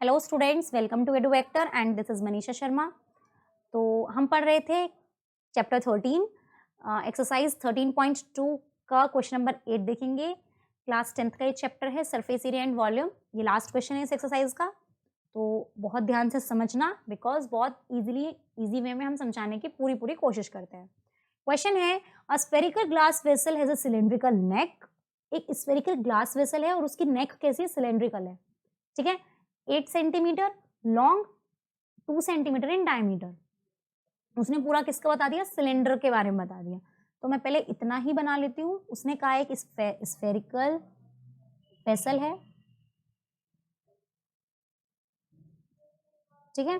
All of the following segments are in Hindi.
Hello students, welcome to Edu Vector and this is Manisha Sharma. तो हम पढ़ रहे थे चैप्टर 13 एक्सरसाइज 13.2 का क्वेश्चन नंबर 8 देखेंगे। क्लास 10th का ये चैप्टर है सरफेस एरिया एंड वॉल्यूम। ये लास्ट क्वेश्चन है इस एक्सरसाइज का, तो बहुत ध्यान से समझना बिकॉज बहुत इजी वे में हम समझाने की पूरी कोशिश करते हैं। क्वेश्चन है a spherical glass vessel has a cylindrical neck. एक स्फेरिकल ग्लास वेसल है और उसकी नेक कैसी सिलेंड्रिकल है, ठीक है। 8 centimetre long, 2 centimetre in diameter. उसने पूरा किसका बता दिया, सिलेंडर के बारे में बता दिया। तो मैं पहले इतना ही बना लेती हूँ। उसने कहा एक स्फेरिकल वेसल है, ठीक है,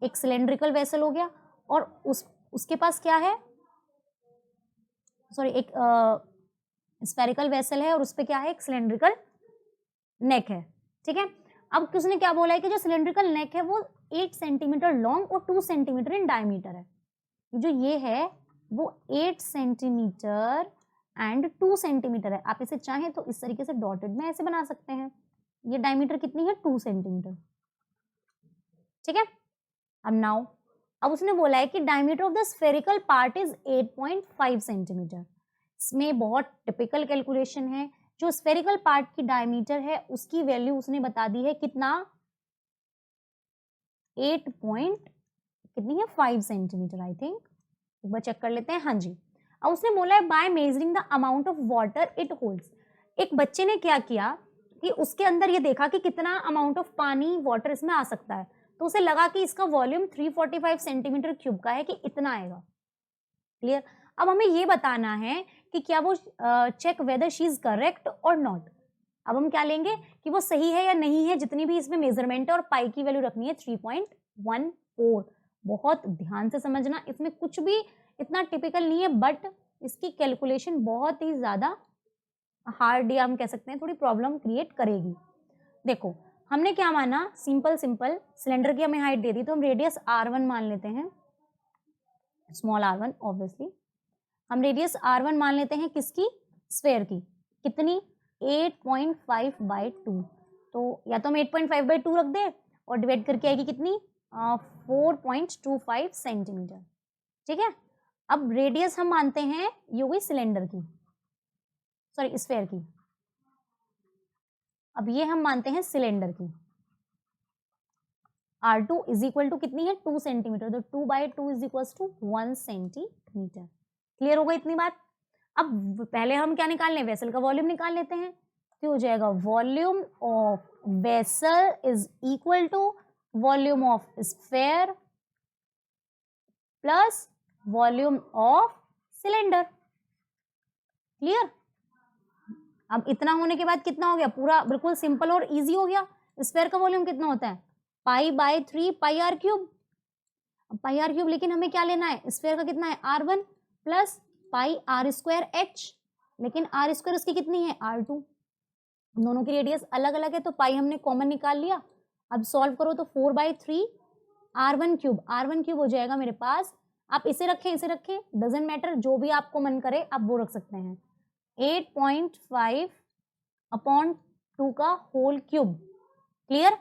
एक सिलेंड्रिकल वेसल हो गया और उसके पास क्या है, सॉरी, एक स्फेरिकल वेसल है और उस पे क्या है, एक सिलेंड्रिकल नेक है, ठीक है। अब उसने क्या बोला है कि जो सिलेंड्रिकल नेक है वो 8 सेंटीमीटर लॉन्ग और 2 सेंटीमीटर इन डायमीटर है। जो ये है वो 8 सेंटीमीटर एंड 2 सेंटीमीटर है। आप इसे चाहें तो इस तरीके से डॉटेड में ऐसे बना सकते हैं। ये डायमीटर कितनी है, 2 सेंटीमीटर, ठीक है। अब उसने बोला है कि diameter of the spherical part is 8.5 centimetre. इसमें बहुत टिपिकल कैलकुलेशन है। जो स्फेरिकल पार्ट की डायमीटर है उसकी वैल्यू उसने बता दी है कितना, 5 सेंटीमीटर आई थिंक। एक बार चेक कर लेते हैं। हाँ जी। अब उसने बोला है by measuring the amount of water it holds. एक बच्चे ने क्या किया कि उसके अंदर ये देखा कि कितना अमाउंट ऑफ पानी वाटर इसमें आ सकता है, तो उसे लगा कि इसका वॉल्यूम 345 सेंटीमीटर क्यूब का है, कि इतना आएगा। क्लियर। अब हमें ये बताना है कि क्या वो check whether she is correct और नॉट। अब हम क्या लेंगे कि वो सही है या नहीं है। जितनी भी इसमें मेजरमेंट है और पाई की वैल्यू रखनी है 3.14। बहुत ध्यान से समझना, इसमें कुछ भी इतना टिपिकल नहीं है, बट इसकी कैलकुलेशन बहुत ही ज्यादा हार्ड या हम कह सकते हैं थोड़ी प्रॉब्लम क्रिएट करेगी। देखो हमने क्या माना, सिंपल सिलेंडर की हमें हाइट दे दी, तो हम रेडियस r1 मान लेते हैं, स्मॉल r1 ऑब्वियसली। हम रेडियस r1 मान लेते हैं किसकी, स्फेयर की। कितनी, 8.5/2। तो या तो हम 8.5/2 रख दे और डिवाइड करके आएगी कितनी, 4.25 सेंटीमीटर, ठीक है। अब रेडियस हम मानते हैं ये हुई सिलेंडर की, सॉरी स्फेयर की। अब ये हम मानते हैं सिलेंडर की। R2 इज इक्वल टू कितनी है, 2 सेंटीमीटर। तो 2/2 is equal to 1 centimetre. Clear होगा इतनी बात। अब पहले हम क्या निकाल लें, वेसल का वॉल्यूम निकाल लेते हैं। तो हो जाएगा volume of vessel is equal to volume of sphere plus volume of cylinder. Clear. अब इतना होने के बाद कितना हो गया, पूरा बिल्कुल सिंपल और इजी हो गया। स्फेयर का वॉल्यूम कितना होता है, π/3 πr3। πr3, लेकिन हमें क्या लेना है, स्फेयर का कितना है, r1 प्लस πr²h। लेकिन r² उसकी कितनी है, r2। दोनों की रेडियस अलग अलग है तो पाई हमने कॉमन निकाल लिया। अब सॉल्व करो तो 4/3 r1³ हो जाएगा मेरे पास। आप इसे रखें डजेंट मैटर, जो भी आपको मन करे आप वो रख सकते हैं। 8.5/2 का होल क्यूब। क्लियर।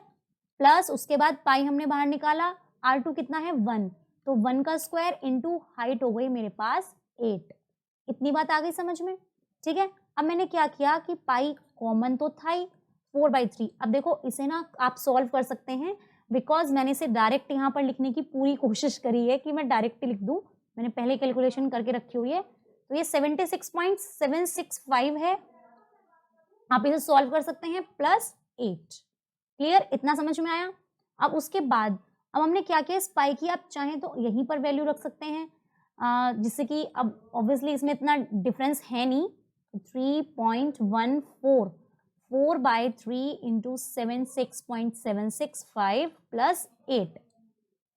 प्लस उसके बाद पाई हमने बाहर निकाला, r2 कितना है, 1। तो 1 का स्क्वायर इंटू हाइट हो गई मेरे पास 8। इतनी बात आ गई समझ में, ठीक है। अब मैंने क्या किया कि पाई कॉमन तो था ही, 4/3। अब देखो इसे ना आप सॉल्व कर सकते हैं, बिकॉज मैंने इसे डायरेक्ट यहाँ पर लिखने की पूरी कोशिश करी है कि मैं डायरेक्ट लिख दूं। मैंने पहले कैलकुलेशन करके रखी हुई है। तो ये 76.765 है। आप इसे सॉल्व कर सकते हैं प्लस 8। क्लियर, इतना समझ में आया। अब उसके बाद अब हमने क्या किया, इस पाई की आप चाहें तो यहीं पर वैल्यू रख सकते हैं, जिससे कि अब ऑब्वियसली इसमें इतना डिफरेंस है नहीं। 3.14 4/3 इंटू 76.765 प्लस 8,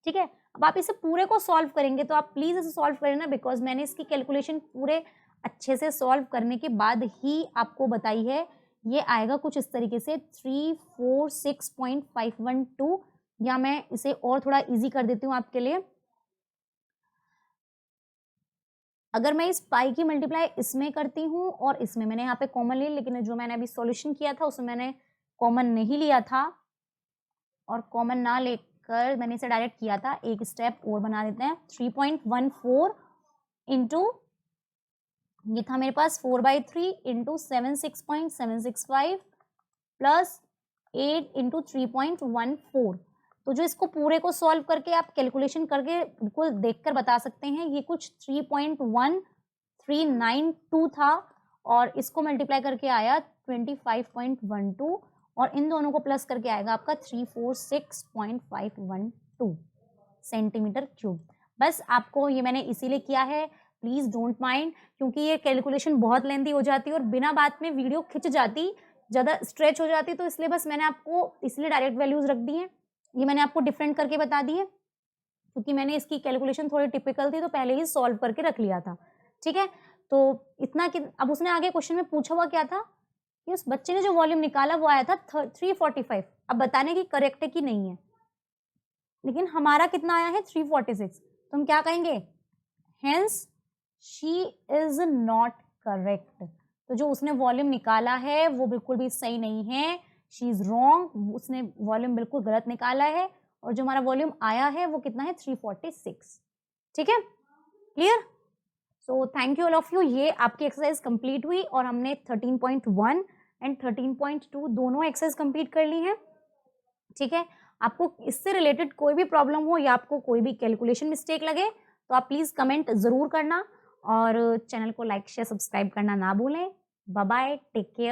ठीक है। अब आप इसे पूरे को सॉल्व करेंगे तो आप प्लीज इसे सॉल्व करें ना, बिकॉज मैंने इसकी कैलकुलेशन पूरे अच्छे से सॉल्व करने के बाद ही आपको बताई है। ये आएगा कुछ इस तरीके से 346.512, या मैं इसे और थोड़ा इजी कर देती हूँ आपके लिए। अगर मैं इस पाई की मल्टीप्लाई इसमें करती हूँ और इसमें, मैंने यहाँ पे कॉमन लिया, लेकिन जो मैंने अभी सॉल्यूशन किया था उसमें मैंने कॉमन नहीं लिया था, और कॉमन ना लेकर मैंने इसे डायरेक्ट किया था, एक स्टेप और बना देते हैं। 3.14 इंटू, ये था मेरे पास 4/3 इंटू 76.765 प्लस 8 इंटू 3.14। तो जो इसको पूरे को सॉल्व करके आप कैलकुलेशन करके बिल्कुल देखकर बता सकते हैं, ये कुछ 3.1392 था और इसको मल्टीप्लाई करके आया 25.12 और इन दोनों को प्लस करके आएगा आपका 346.512 सेंटीमीटर क्यूब। बस आपको ये मैंने इसीलिए किया है, प्लीज़ डोंट माइंड, क्योंकि ये कैलकुलेशन बहुत लेंथी हो जाती है और बिना बात में वीडियो खिंच जाती, ज़्यादा स्ट्रेच हो जाती, तो इसलिए बस मैंने आपको इसलिए डायरेक्ट वैल्यूज़ रख दी हैं। ये मैंने आपको डिफरेंट करके बता दी है क्योंकि मैंने इसकी कैलकुलेशन थोड़ी टिपिकल थी तो पहले ही सॉल्व करके रख लिया था। ठीक है, तो इतना कि अब उसने आगे क्वेश्चन में पूछा हुआ क्या था कि उस बच्चे ने जो वॉल्यूम निकाला वो आया था 345। अब बताने की करेक्ट है कि नहीं है, लेकिन हमारा कितना आया है 346, तो हम क्या कहेंगे, hence she is not correct. तो जो उसने वॉल्यूम निकाला है वो बिल्कुल भी सही नहीं है, शी इज रॉन्ग, उसने वॉल्यूम बिल्कुल गलत निकाला है और जो हमारा वॉल्यूम आया है वो कितना है 346। ठीक है, clear. So thank you all of you. ये आपकी एक्सरसाइज कंप्लीट हुई और हमने 13.1 एंड 13.2 दोनों एक्सरसाइज कंप्लीट कर ली हैं। ठीक है, आपको इससे रिलेटेड कोई भी प्रॉब्लम हो या आपको कोई भी कैलकुलेशन मिस्टेक लगे तो आप प्लीज़ कमेंट ज़रूर करना और चैनल को लाइक शेयर सब्सक्राइब करना ना भूलें। Bye bye, take care.